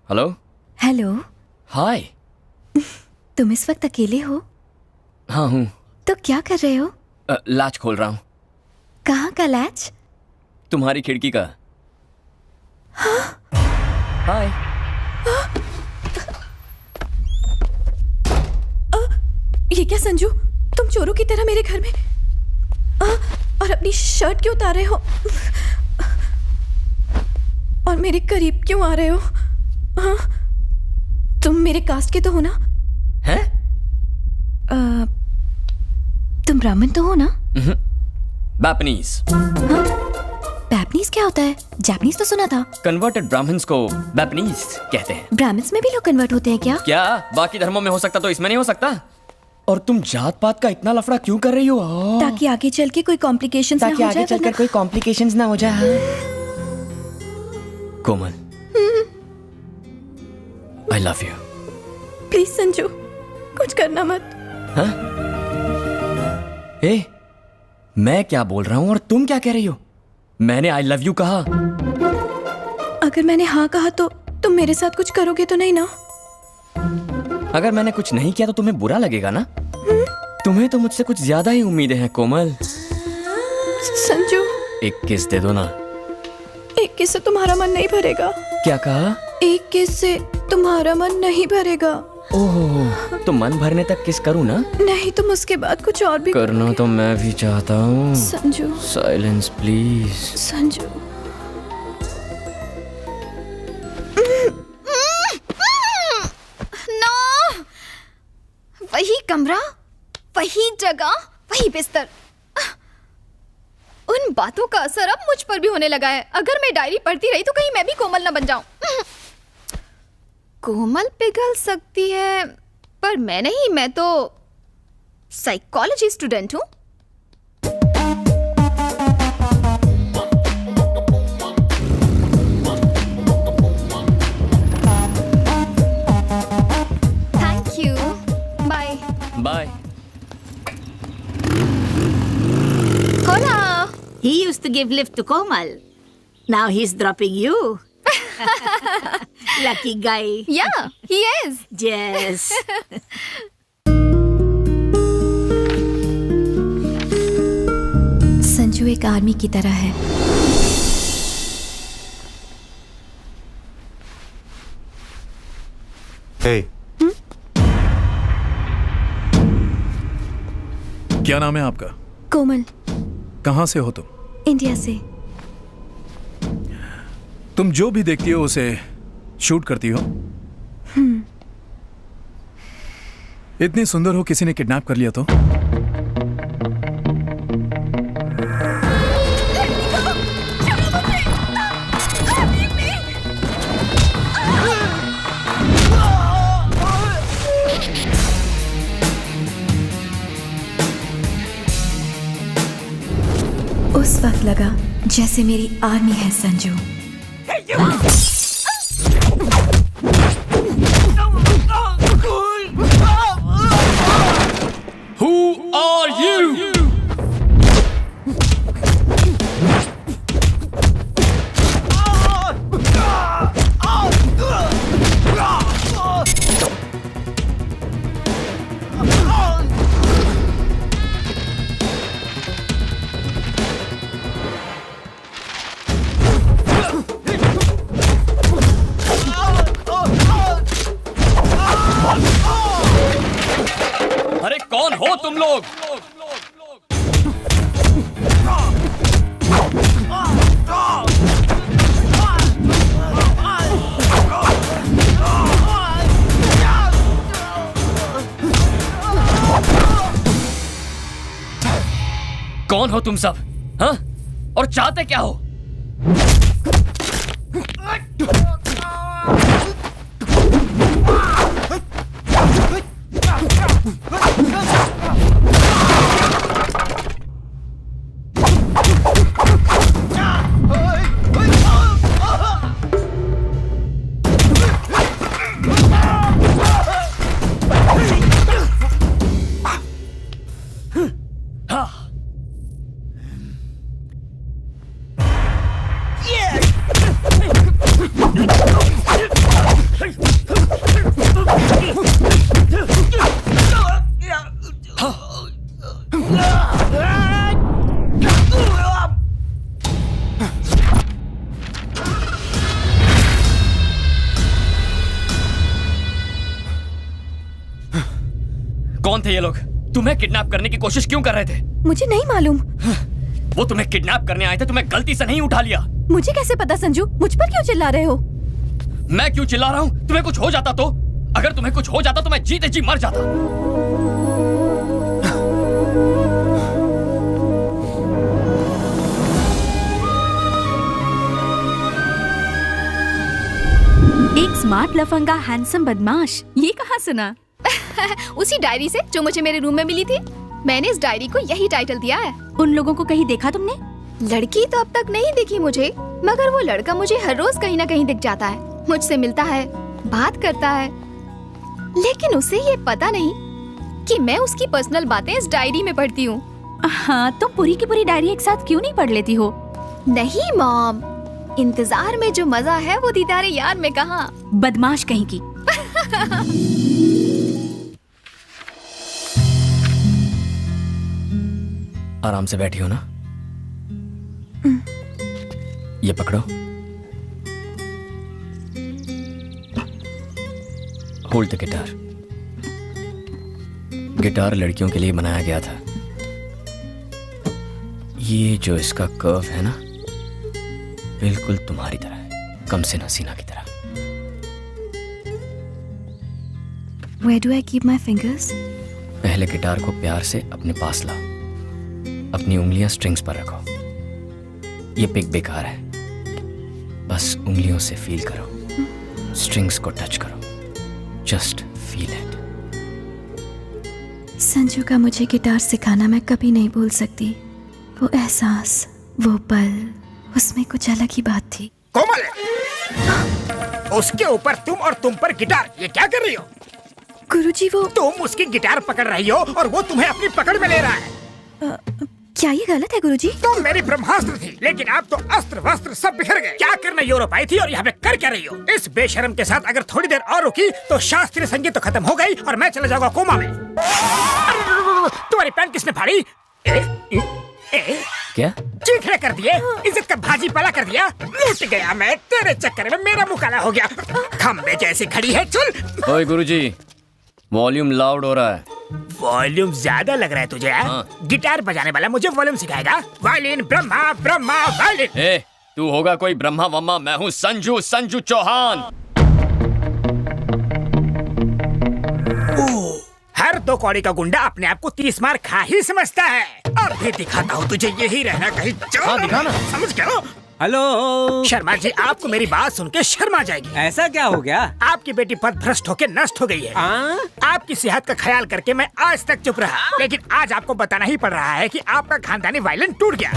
Hello. Hello. हाय। तुम इस वक्त अकेले हो? हाँ हूँ। तो क्या कर रहे हो? लैच खोल रहा हूँ। कहाँ का लैच? तुम्हारी खिड़की का। हाय। ये क्या संजू, तुम चोरों की तरह मेरे घर में और अपनी शर्ट क्यों उतार रहे हो और मेरे करीब क्यों आ रहे हो? तुम मेरे कास्ट के तो हो ना? हैं? तुम ब्राह्मण तो हो ना? बैपनीज। बैपनीज क्या होता है? जापानीज तो सुना था। कन्वर्टेड ब्राह्मण्स को बैपनीज कहते हैं। ब्राह्मण्स में भी लोग कन्वर्ट होते हैं क्या? क्या बाकी धर्मों में हो सकता तो इसमें नहीं हो सकता? और तुम जात पात का इतना लफड़ा क्यों कर रही हो? ताकि आगे चल के कोई कॉम्प्लिकेशंस ना हो जाए। आगे चलकर कोई कॉम्प्लिकेशंस ना हो जाए। Komal, I love you. Please Sanju, कुछ करना मत। हाँ? ए, मैं क्या बोल रहा हूँ और तुम क्या कह रही हो? मैंने आई लव यू कहा। अगर मैंने हाँ कहा तो तुम मेरे साथ कुछ करोगे तो नहीं ना? अगर मैंने कुछ नहीं किया तो तुम्हें बुरा लगेगा ना? तुम्हें तो मुझसे कुछ ज्यादा ही उम्मीदें हैं कोमल। संजू, एक किस दे दो ना। एक किस से तुम्हारा मन नहीं भरेगा। क्या कहा? एक किस से तुम्हारा मन नहीं भरेगा। ओह, तो मन भरने तक किस करूँ ना? नहीं, तुम उसके बाद कुछ और भी करना तो मैं भी चाहता हूँ। Sanju. Silence please. Sanju. No, वही कमरा, वही जगह, वही बिस्तर। उन बातों का असर अब मुझ पर भी होने लगा है। अगर मैं डायरी पढ़ती रही तो कहीं मैं भी कोमल ना बन जाऊं। कोमल पिघल सकती है पर मैं नहीं। मैं तो साइकोलॉजी स्टूडेंट हूं। Thank you. Bye bye. होला। He used to give lift to Komal. Now he's dropping you. Lucky guy. Yeah, he is. Yes. Sanju एक आर्मी की तरह है। Hey. क्या नाम है आपका? कोमल। कहाँ से हो तुम? इंडिया से। तुम जो भी देखती हो उसे शूट करती हो? इतनी सुंदर हो, किसी ने किडनैप कर लिया तो? उस वक्त लगा जैसे मेरी आर्मी है संजू। Who are you? अरे कौन हो तुम लोग? कौन हो तुम सब? हाँ? और चाहते क्या हो? हाँ। कौन थे ये लोग? तुम्हें किडनैप करने की कोशिश क्यों कर रहे थे? मुझे नहीं मालूम। वो तुम्हें किडनैप करने आए थे, तुम्हें गलती से नहीं उठा लिया। मुझे कैसे पता संजू? मुझ पर क्यों चिल्ला रहे हो? मैं क्यों चिल्ला रहा हूँ? तुम्हें कुछ हो जाता तो? अगर तुम्हें कुछ हो जाता तो मैं जीते जी मर जाता। एक स्मार्ट लफंगा हैंडसम बदमाश, ये कहाँ सुना? उसी डायरी से जो मुझे मेरे रूम में मिली थी। मैंने इस डायरी को यही टाइटल दिया है। उन लोगों को कहीं देखा तुमने? लड़की तो अब तक नहीं दिखी मुझे, मगर वो लड़का मुझे हर रोज कहीं ना कहीं दिख जाता है। मुझसे मिलता है, बात करता है, लेकिन उसे ये पता नहीं कि मैं उसकी पर्सनल बातें इस डायरी में पढ़ती हूँ। हाँ, तुम पूरी की पूरी डायरी एक साथ क्यों नहीं पढ़ लेती हो? नहीं मॉम, इंतजार में जो मजा है वो दीदारे यार में कहाँ। बदमाश कहीं की। आराम से बैठी हो ना? ये पकड़ो। Hold the guitar. गिटार लड़कियों के लिए बनाया गया था। ये जो इसका कर्व है ना, बिल्कुल तुम्हारी तरह है, कम से हसीना की तरह। Where do I keep my fingers? पहले गिटार को प्यार से अपने पास लाओ, अपनी उंगलियां स्ट्रिंग्स पर रखो। ये पिक बेकार है, बस उंगलियों से फील करो, स्ट्रिंग्स को टच करो, जस्ट फील इट। संजू का मुझे गिटार सिखाना मैं कभी नहीं भूल सकती। वो एहसास, वो पल, उसमें कुछ अलग ही बात थी। कोमल, उसके ऊपर तुम और तुम पर गिटार, ये क्या कर रही हो? गुरुजी वो तुम उसकी गिटार पकड़ रही हो और वो तुम्हें अपनी पकड़ में ले रहा है। क्या ये गलत है गुरुजी? तुम मेरी ब्रह्मास्त्र थी, लेकिन अब तो अस्त्र वस्त्र सब बिखर गए। क्या करने यूरोप आई थी और यहाँ पे कर क्या रही हो? इस बेशर्म के साथ अगर थोड़ी देर और रुकी तो शास्त्रीय संगीत तो खत्म हो गई और मैं चला जाऊंगा कोमा में। तुम्हारी पैंट किसने फाड़ी? क्या? चीखने कर दिए, इज्जत का भाजी पाला कर दिया। लूट गया मैं तेरे चक्कर में, मेरा मुंह काला हो गया। खम्बे जैसी खड़ी है, चल। ओए गुरुजी, वॉल्यूम लाउड हो रहा है। वॉल्यूम ज्यादा लग रहा है तुझे? हाँ। गिटार बजाने वाला मुझे वॉल्यूम सिखाएगा? Violin Brahma, Brahma violin. ए, तू होगा कोई ब्रह्मा वम्मा, मैं हूँ संजू, संजू चौहान। हर 2 कौड़ी का गुंडा अपने आप को 30 मार खा ही समझता है। अब भी दिखाता हूँ तुझे, यही रहना कहीं चोर। हाँ, दिखाना। समझ गया? हेलो शर्मा जी, आपको मेरी बात सुन के शर्मा जाएगी। ऐसा क्या हो गया? आपकी बेटी पद भ्रष्ट होकर नष्ट हो गई है। आपकी सेहत का ख्याल करके मैं आज तक चुप रहा, लेकिन आज आपको बताना ही पड़ रहा है कि आपका खानदानी वायलिन टूट गया।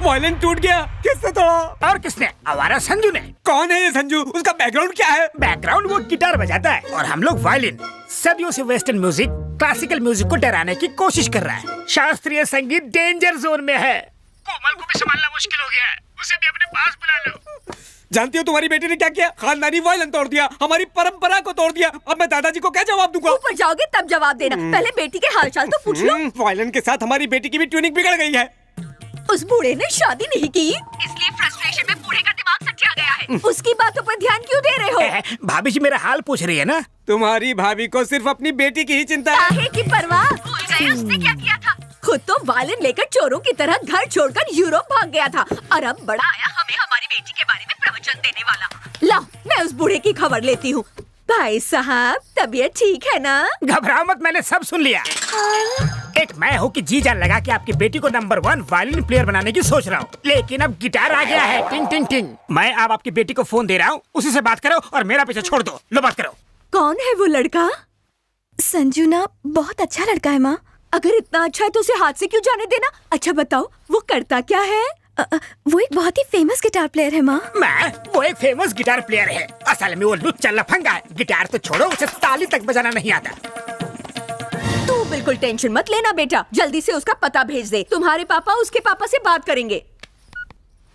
वायलिन टूट गया? किसने तोड़ा? और किसने? आवारा संजू ने। कौन है ये संजू? उसका बैकग्राउंड क्या है? बैकग्राउंड, वो गिटार बजाता है और हम लोग वायलिन। सदियों से वेस्टर्न म्यूजिक क्लासिकल म्यूजिक को डराने की कोशिश कर रहा है। शास्त्रीय संगीत डेंजर जोन में है। कोमल को भी संभालना मुश्किल हो गया है, उसे भी अपने पास बुला लो। जानती हो तुम्हारी बेटी ने क्या किया? खानदानी वायलिन तोड़ दिया, हमारी परंपरा को तोड़ दिया। अब मैं दादाजी को क्या जवाब दूंगा? ऊपर जाओगे तब जवाब देना, पहले बेटी के हालचाल तो पूछ लो। वायलिन के साथ हमारी बेटी की भी ट्यूनिंग बिगड़ गई है। उस बूढ़े ने शादी नहीं की, इसलिए फ्रस्ट्रेशन में बूढ़े का दिमाग सटिया गया है। उसकी बातों पर ध्यान क्यों दे रहे हो? भाभी जी मेरा हाल पूछ रही है ना? तुम्हारी भाभी को सिर्फ अपनी बेटी की ही चिंता है। काहे की परवाह? भूल गए उसने क्या किया था? खुद तो वायलिन लेकर चोरों की तरह घर छोड़कर यूरोप भाग गया था, और अब बड़ा आया हमें हमारी बेटी के बारे में प्रवचन देने वाला। ला, मैं उस बूढ़े की खबर लेती हूँ। भाई साहब, तबीयत ठीक है ना? घबराओ मत, मैंने सब सुन लिया। एक मैं हूँ कि जी जान लगा कि आपकी बेटी को नंबर 1 वायलिन प्लेयर बनाने की सोच रहा हूँ, लेकिन अब गिटार आ गया है। टिंग टिंग टिंग। मैं अब आपकी बेटी को फोन दे रहा हूँ, उसी से बात करो और मेरा पीछे छोड़ दो। लो बात करो। कौन है वो लड़का? संजू ना बहुत अच्छा लड़का है माँ। अगर इतना अच्छा है तो उसे हाथ से क्यों जाने देना? अच्छा बताओ, वो करता क्या है? वो एक बहुत ही फेमस गिटार प्लेयर है माँ। वो एक फेमस गिटार प्लेयर है। असल में वो लुच्चा लफंगा है। गिटार तो छोड़ो, उसे ताली तक बजाना नहीं आता। तू बिल्कुल टेंशन मत लेना बेटा, जल्दी से उसका पता भेज दे। तुम्हारे पापा उसके पापा से बात करेंगे।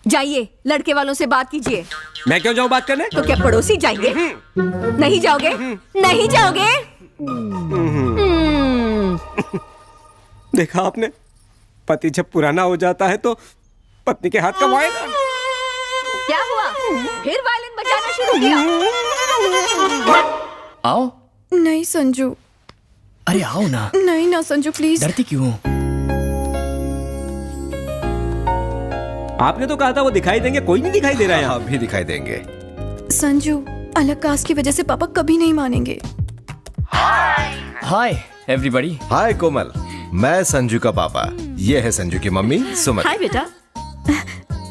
जाइए, लड़के वालों से बात कीजिए। मैं क्यों जाऊँ बात करने? तो क्या पड़ोसी जाएंगे? नहीं जाओगे? नहीं जाओगे? देखा आपने, पति जब पुराना हो जाता है तो पत्नी के हाथ का वायलिन। क्या हुआ? फिर वायलिन बजाना शुरू किया? आओ। नहीं संजू, अरे आओ ना। नहीं ना संजू प्लीज। डरती क्यों हो? आपने तो कहा था वो दिखाई देंगे, कोई नहीं दिखाई दे रहा है। अभी दिखाई देंगे। संजू, अलग कास्ट की वजह से पापा कभी नहीं मानेंगे। Hi everybody. हाय कोमल, मैं संजू का पापा, ये है संजू की मम्मी सुमन। हाय बेटा।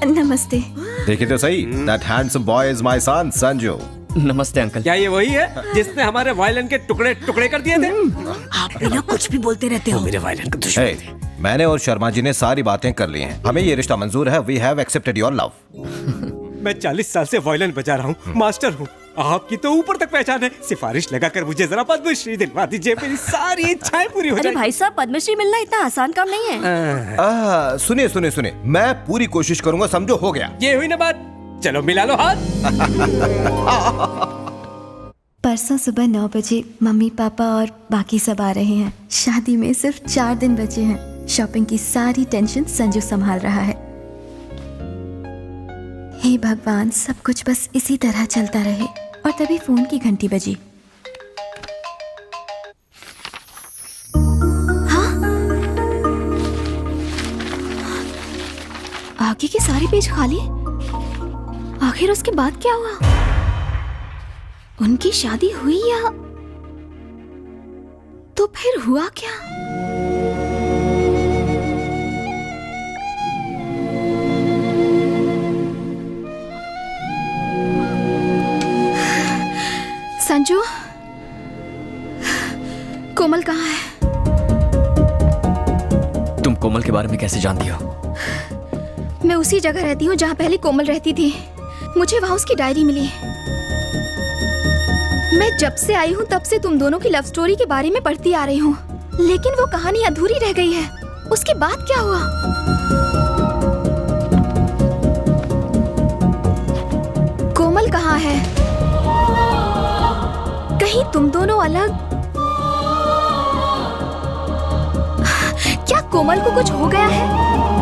नमस्ते। देखिए तो सही, that handsome boy is my son Sanju. नमस्ते अंकल। क्या ये वही है जिसने हमारे वायलिन के टुकड़े टुकड़े कर दिए थे? आप बिना कुछ भी बोलते रहते हो। मेरे वायलिन का दुश्मन हे, मैंने और शर्मा जी ने सारी बातें कर ली हैं। हमें ये रिश्ता मंजूर है। We have accepted your love. मैं 40 साल से वायलिन बजा रहा हूँ, मास्टर हूँ। आपकी तो ऊपर तक पहचान है। सिफारिश लगाकर मुझे जरा पद्मश्री दिलवा दीजिए, मेरी सारी इच्छाएं पूरी हो अरे जाएंगी। भाई साहब, पद्मश्री मिलना इतना आसान काम नहीं है। सुनिए सुनिए सुनिए, मैं पूरी कोशिश करूंगा, समझो। हो गया। ये हुई ना बात, चलो मिला लो हाथ। परसों सुबह 9 बजे मम्मी पापा और बाकी सब आ रहे हैं। शादी में सिर्फ 4 दिन बचे हैं। शॉपिंग की सारी टेंशन संजू संभाल रहा है। हे भगवान, सब कुछ बस इसी तरह चलता रहे। और तभी फोन की घंटी बजी। हाँ? आगे के सारे पेज खाली। आखिर उसके बाद क्या हुआ? उनकी शादी हुई या तो फिर हुआ क्या? संजू, कोमल कहाँ है? तुम कोमल के बारे में कैसे जानती हो? मैं उसी जगह रहती हूँ जहाँ पहले कोमल रहती थी। मुझे वहाँ उसकी डायरी मिली। मैं जब से आई हूँ तब से तुम दोनों की लव स्टोरी के बारे में पढ़ती आ रही हूँ, लेकिन वो कहानी अधूरी रह गई है। उसके बाद क्या हुआ? कोमल कहाँ है? कहीं तुम दोनों अलग? क्या कोमल को कुछ हो गया है?